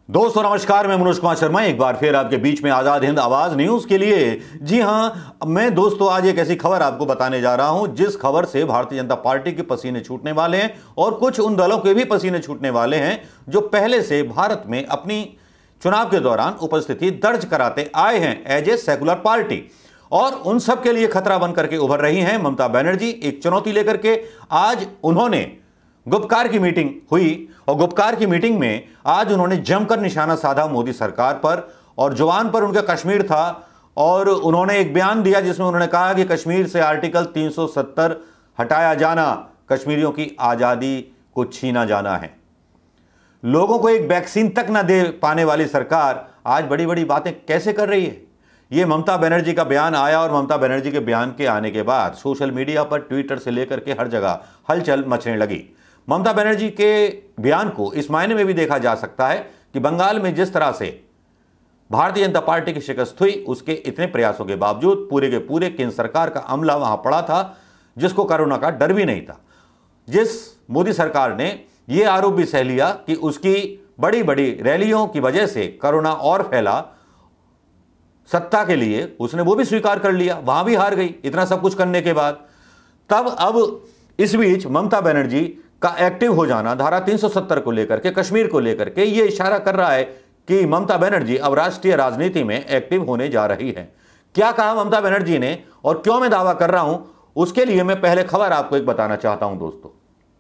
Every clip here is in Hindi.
दोस्तों नमस्कार, मैं मनोज कुमार शर्मा एक बार फिर आपके बीच में आजाद हिंद आवाज न्यूज के लिए। जी हां, मैं दोस्तों आज एक ऐसी खबर आपको बताने जा रहा हूं जिस खबर से भारतीय जनता पार्टी के पसीने छूटने वाले हैं और कुछ उन दलों के भी पसीने छूटने वाले हैं जो पहले से भारत में अपनी चुनाव के दौरान उपस्थिति दर्ज कराते आए हैं एज ए सेकुलर पार्टी, और उन सब के लिए खतरा बन करके उभर रही हैं ममता बनर्जी। एक चुनौती लेकर के आज उन्होंने गुपकार की मीटिंग हुई और गुपकार की मीटिंग में आज उन्होंने जमकर निशाना साधा मोदी सरकार पर, और जुबान पर उनका कश्मीर था और उन्होंने एक बयान दिया जिसमें उन्होंने कहा कि कश्मीर से आर्टिकल 370 हटाया जाना कश्मीरियों की आजादी को छीना जाना है। लोगों को एक वैक्सीन तक ना दे पाने वाली सरकार आज बड़ी बड़ी बातें कैसे कर रही है। यह ममता बनर्जी का बयान आया और ममता बनर्जी के बयान के आने के बाद सोशल मीडिया पर ट्विटर से लेकर के हर जगह हलचल मचने लगी। ममता बनर्जी के बयान को इस मायने में भी देखा जा सकता है कि बंगाल में जिस तरह से भारतीय जनता पार्टी की शिकस्त हुई, उसके इतने प्रयासों के बावजूद पूरे के पूरे केंद्र सरकार का अमला वहां पड़ा था जिसको कोरोना का डर भी नहीं था। जिस मोदी सरकार ने यह आरोप भी सह लिया कि उसकी बड़ी बड़ी रैलियों की वजह से कोरोना और फैला, सत्ता के लिए उसने वो भी स्वीकार कर लिया, वहां भी हार गई इतना सब कुछ करने के बाद। तब अब इस बीच ममता बनर्जी का एक्टिव हो जाना धारा 370 को लेकर के, कश्मीर को लेकर के, यह इशारा कर रहा है कि ममता बनर्जी अब राष्ट्रीय राजनीति में एक्टिव होने जा रही है। क्या कहा ममता बनर्जी ने और क्यों मैं दावा कर रहा हूं, उसके लिए मैं पहले खबर आपको एक बताना चाहता हूं। दोस्तों,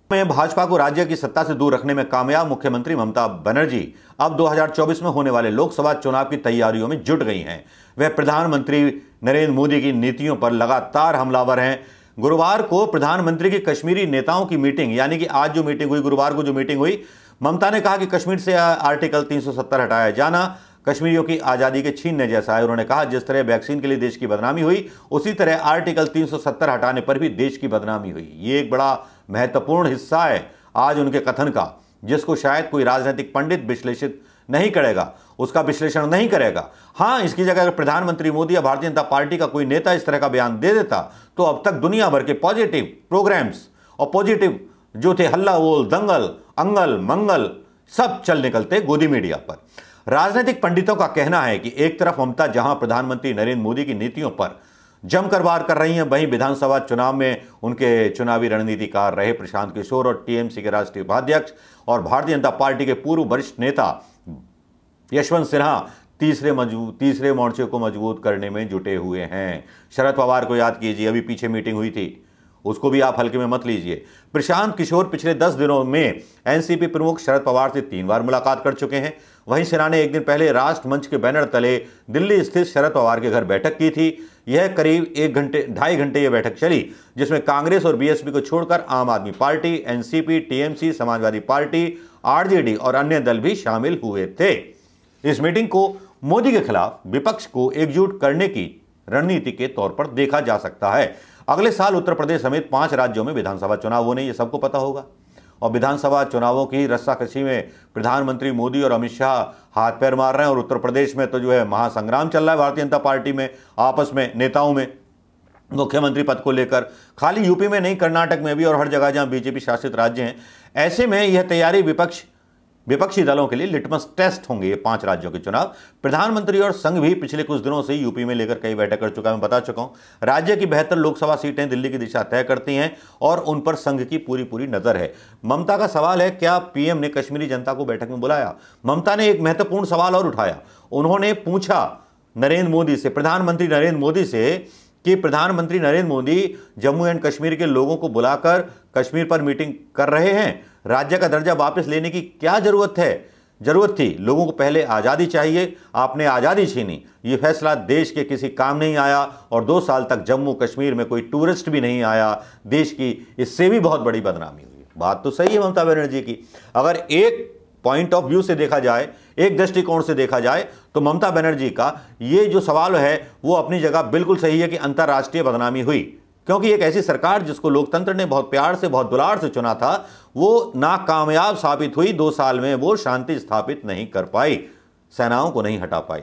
मैं भाजपा को राज्य की सत्ता से दूर रखने में कामयाब मुख्यमंत्री ममता बनर्जी अब 2024 में होने वाले लोकसभा चुनाव की तैयारियों में जुट गई हैं। वह प्रधानमंत्री नरेंद्र मोदी की नीतियों पर लगातार हमलावर हैं। गुरुवार को प्रधानमंत्री की कश्मीरी नेताओं की मीटिंग, यानी कि आज जो मीटिंग हुई, गुरुवार को जो मीटिंग हुई, ममता ने कहा कि कश्मीर से आर्टिकल 370 हटाया जाना कश्मीरियों की आज़ादी के छीनने जैसा है। उन्होंने कहा जिस तरह वैक्सीन के लिए देश की बदनामी हुई, उसी तरह आर्टिकल 370 हटाने पर भी देश की बदनामी हुई। ये एक बड़ा महत्वपूर्ण हिस्सा है आज उनके कथन का, जिसको शायद कोई राजनीतिक पंडित विश्लेषित नहीं करेगा, उसका विश्लेषण नहीं करेगा। हाँ, इसकी जगह अगर प्रधानमंत्री मोदी या भारतीय जनता पार्टी का कोई नेता इस तरह का बयान दे देता तो अब तक दुनिया भर के पॉजिटिव प्रोग्राम्स और पॉजिटिव जो थे हल्ला बोल, दंगल, अंगल, मंगल सब चल निकलते गोदी मीडिया पर। राजनीतिक पंडितों का कहना है कि एक तरफ ममता जहां प्रधानमंत्री नरेंद्र मोदी की नीतियों पर जमकर वार कर रही हैं, वहीं विधानसभा चुनाव में उनके चुनावी रणनीतिकार रहे प्रशांत किशोर और टीएमसी के राष्ट्रीय उपाध्यक्ष और भारतीय जनता पार्टी के पूर्व वरिष्ठ नेता यशवंत सिन्हा तीसरे मोर्चे को मजबूत करने में जुटे हुए हैं। शरद पवार को याद कीजिए, अभी पीछे मीटिंग हुई थी, उसको भी आप हल्के में मत लीजिए। प्रशांत किशोर पिछले 10 दिनों में एनसीपी प्रमुख शरद पवार से 3 बार मुलाकात कर चुके हैं। वहीं सिन्हा ने एक दिन पहले राष्ट्र मंच के बैनर तले दिल्ली स्थित शरद पवार के घर बैठक की थी। यह करीब 2.5 घंटे यह बैठक चली, जिसमें कांग्रेस और बीएसपी को छोड़कर आम आदमी party, NCP, TMC, Samajwadi party, RJD और अन्य दल भी शामिल हुए थे। इस मीटिंग को मोदी के खिलाफ विपक्ष को एकजुट करने की रणनीति के तौर पर देखा जा सकता है। अगले साल उत्तर प्रदेश समेत 5 राज्यों में विधानसभा चुनाव होने, ये सबको पता होगा, और विधानसभा चुनावों की रस्साकशी में प्रधानमंत्री मोदी और अमित शाह हाथ पैर मार रहे हैं। और उत्तर प्रदेश में तो जो है महासंग्राम चल रहा है भारतीय जनता पार्टी में, आपस में नेताओं में मुख्यमंत्री पद को लेकर। खाली यूपी में नहीं, कर्नाटक में भी और हर जगह जहां बीजेपी शासित राज्य हैं। ऐसे में यह तैयारी विपक्षी दलों के लिए लिटमस टेस्ट होंगे ये 5 राज्यों के चुनाव। प्रधानमंत्री और संघ भी पिछले कुछ दिनों से यूपी में लेकर कई बैठक कर चुका है, मैं बता चुका हूं। राज्य की 72 लोकसभा सीटें दिल्ली की दिशा तय करती हैं और उन पर संघ की पूरी नजर है। ममता का सवाल है, क्या पीएम ने कश्मीरी जनता को बैठक में बुलाया? ममता ने एक महत्वपूर्ण सवाल और उठाया। उन्होंने पूछा नरेंद्र मोदी से, प्रधानमंत्री नरेंद्र मोदी से, कि प्रधानमंत्री नरेंद्र मोदी जम्मू एंड कश्मीर के लोगों को बुलाकर कश्मीर पर मीटिंग कर रहे हैं, राज्य का दर्जा वापस लेने की क्या जरूरत थी? लोगों को पहले आज़ादी चाहिए, आपने आज़ादी छीनी। ये फैसला देश के किसी काम नहीं आया और 2 साल तक जम्मू कश्मीर में कोई टूरिस्ट भी नहीं आया। देश की इससे भी बहुत बड़ी बदनामी हुई। बात तो सही है ममता बनर्जी की। अगर एक पॉइंट ऑफ व्यू से देखा जाए, एक दृष्टिकोण से देखा जाए, तो ममता बनर्जी का ये जो सवाल है वो अपनी जगह बिल्कुल सही है कि अंतर्राष्ट्रीय बदनामी हुई, क्योंकि एक ऐसी सरकार जिसको लोकतंत्र ने बहुत प्यार से, बहुत दुलार से चुना था, वो नाकामयाब साबित हुई। 2 साल में वो शांति स्थापित नहीं कर पाई, सेनाओं को नहीं हटा पाई।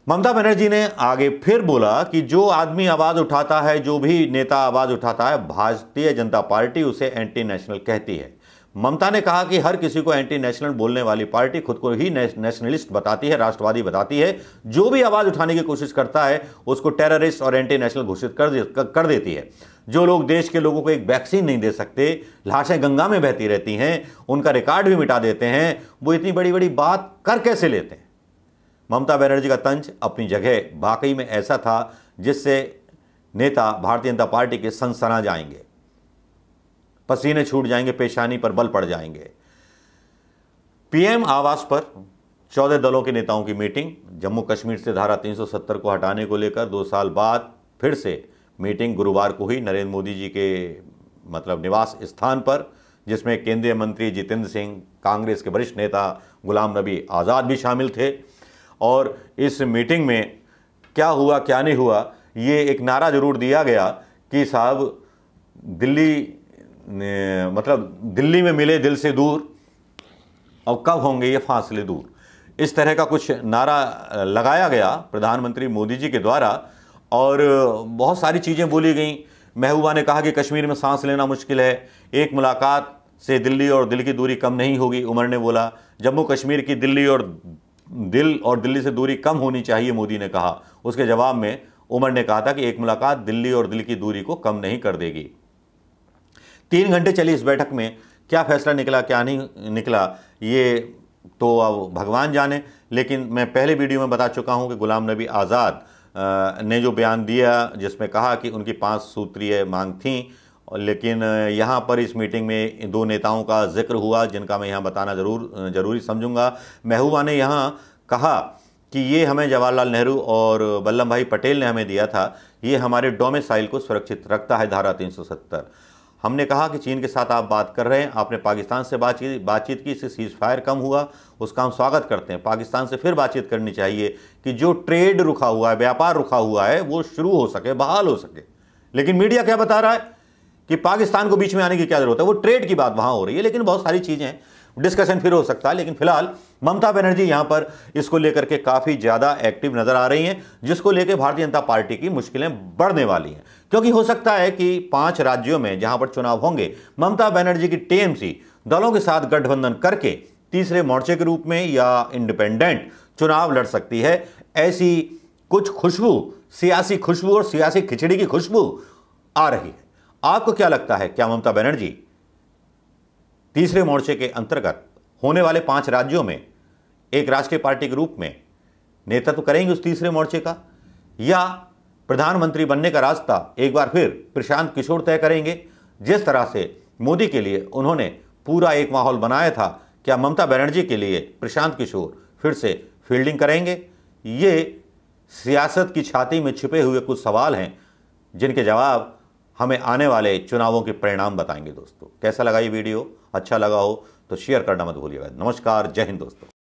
ममता बनर्जी ने आगे फिर बोला कि जो आदमी आवाज उठाता है, जो भी नेता आवाज उठाता है, भारतीय जनता पार्टी उसे एंटी नेशनल कहती है। ममता ने कहा कि हर किसी को एंटी नेशनल बोलने वाली पार्टी खुद को ही नेशनलिस्ट बताती है, राष्ट्रवादी बताती है। जो भी आवाज उठाने की कोशिश करता है उसको टेररिस्ट और एंटी नेशनल घोषित कर देती है। जो लोग देश के लोगों को एक वैक्सीन नहीं दे सकते, लाशें गंगा में बहती रहती हैं, उनका रिकॉर्ड भी मिटा देते हैं, वो इतनी बड़ी बड़ी बात कर कैसे लेते हैं? ममता बनर्जी का तंज अपनी जगह वाकई में ऐसा था जिससे नेता भारतीय जनता पार्टी के सनसना जाएंगे, पसीने छूट जाएंगे, पेशानी पर बल पड़ जाएंगे। पीएम आवास पर 14 दलों के नेताओं की मीटिंग। जम्मू कश्मीर से धारा 370 को हटाने को लेकर 2 साल बाद फिर से मीटिंग गुरुवार को हुई नरेंद्र मोदी जी के निवास स्थान पर, जिसमें केंद्रीय मंत्री जितेंद्र सिंह, कांग्रेस के वरिष्ठ नेता गुलाम नबी आज़ाद भी शामिल थे। और इस मीटिंग में क्या हुआ क्या नहीं हुआ, ये एक नारा जरूर दिया गया कि साहब दिल्ली में मिले दिल से दूर, और कब होंगे ये फासले दूर। इस तरह का कुछ नारा लगाया गया प्रधानमंत्री मोदी जी के द्वारा और बहुत सारी चीज़ें बोली गईं। महबूबा ने कहा कि कश्मीर में सांस लेना मुश्किल है, एक मुलाकात से दिल्ली और दिल की दूरी कम नहीं होगी। उमर ने बोला जम्मू कश्मीर की दिल और दिल्ली से दूरी कम होनी चाहिए, मोदी ने कहा। उसके जवाब में उमर ने कहा था कि एक मुलाकात दिल्ली और दिल की दूरी को कम नहीं कर देगी। 3 घंटे चली इस बैठक में क्या फैसला निकला क्या नहीं निकला ये तो अब भगवान जाने, लेकिन मैं पहले वीडियो में बता चुका हूं कि गुलाम नबी आज़ाद ने जो बयान दिया जिसमें कहा कि उनकी 5 सूत्रीय मांग थी, लेकिन यहाँ पर इस मीटिंग में 2 नेताओं का जिक्र हुआ जिनका मैं यहाँ बताना ज़रूरी समझूंगा। महबूबा ने यहाँ कहा कि ये हमें जवाहरलाल नेहरू और वल्लभ भाई पटेल ने हमें दिया था, ये हमारे डोमिसाइल को सुरक्षित रखता है धारा 370। हमने कहा कि चीन के साथ आप बात कर रहे हैं, आपने पाकिस्तान से बातचीत की, इससे सीज फायर कम हुआ, उसका हम स्वागत करते हैं। पाकिस्तान से फिर बातचीत करनी चाहिए कि जो ट्रेड रुका हुआ है, व्यापार रुका हुआ है, वो शुरू हो सके, बहाल हो सके। लेकिन मीडिया क्या बता रहा है कि पाकिस्तान को बीच में आने की क्या जरूरत है, वो ट्रेड की बात वहां हो रही है। लेकिन बहुत सारी चीजें हैं, डिस्कशन फिर हो सकता है। लेकिन फिलहाल ममता बनर्जी यहां पर इसको लेकर के काफी ज्यादा एक्टिव नजर आ रही हैं, जिसको लेकर भारतीय जनता पार्टी की मुश्किलें बढ़ने वाली हैं। क्योंकि हो सकता है कि 5 राज्यों में जहां पर चुनाव होंगे, ममता बनर्जी की टीएमसी दलों के साथ गठबंधन करके तीसरे मोर्चे के रूप में या इंडिपेंडेंट चुनाव लड़ सकती है। ऐसी कुछ खुशबू, सियासी खुशबू और सियासी खिचड़ी की खुशबू आ रही है। आपको क्या लगता है, क्या ममता बनर्जी तीसरे मोर्चे के अंतर्गत होने वाले 5 राज्यों में एक राष्ट्रीय पार्टी के रूप में नेतृत्व करेंगे उस तीसरे मोर्चे का, या प्रधानमंत्री बनने का रास्ता एक बार फिर प्रशांत किशोर तय करेंगे? जिस तरह से मोदी के लिए उन्होंने पूरा एक माहौल बनाया था, क्या ममता बनर्जी के लिए प्रशांत किशोर फिर से फील्डिंग करेंगे? ये सियासत की छाती में छिपे हुए कुछ सवाल हैं जिनके जवाब हमें आने वाले चुनावों के परिणाम बताएंगे। दोस्तों, कैसा लगा ये वीडियो? अच्छा लगा हो तो शेयर करना मत भूलिएगा। नमस्कार, जय हिंद दोस्तों।